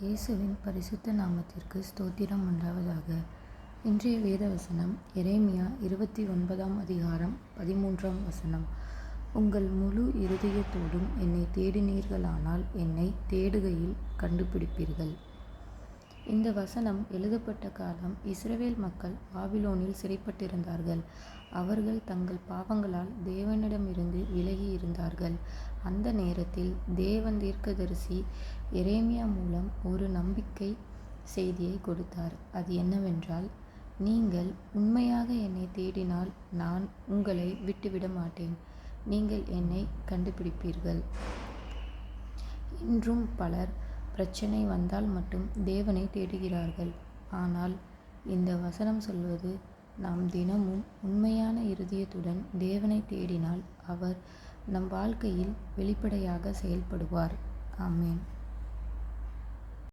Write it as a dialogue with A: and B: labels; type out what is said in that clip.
A: இயேசுவின் பரிசுத்த நாமத்திற்கு ஸ்தோத்திரம் உண்டாவதாக. இன்றைய வேத வசனம் எரேமியா 29ஆம் அதிகாரம் 13ஆம் வசனம். உங்கள் முழு இருதயத்தோடும் என்னை தேடினீர்களானால் என்னை தேடுகையில் கண்டுபிடிப்பீர்கள். இந்த வசனம் எழுதப்பட்ட காலம் இஸ்ரவேல் மக்கள் பாபிலோனில் சிறைப்பட்டிருந்தார்கள். அவர்கள் தங்கள் பாவங்களால் தேவனிடமிருந்து விலகி இருந்தார்கள். அந்த நேரத்தில் தேவன் தீர்க்கதரிசி எரேமியா மூலம் ஒரு நம்பிக்கை செய்தியை கொடுத்தார். அது என்னவென்றால், நீங்கள் உண்மையாக என்னை தேடினால் நான் உங்களை விட்டுவிட மாட்டேன். நீங்கள் என்னை கண்டுபிடிப்பீர்கள். இன்றும் பலர் பிரச்சனை வந்தால் மட்டும் தேவனை தேடுகிறார்கள். ஆனால் இந்த வசனம் சொல்வது, நாம் தினமும் உண்மையான இருதயத்துடன் தேவனை தேடினால் அவர் நம் வாழ்க்கையில் வெளிப்படையாக செயல்படுவார். ஆமென்.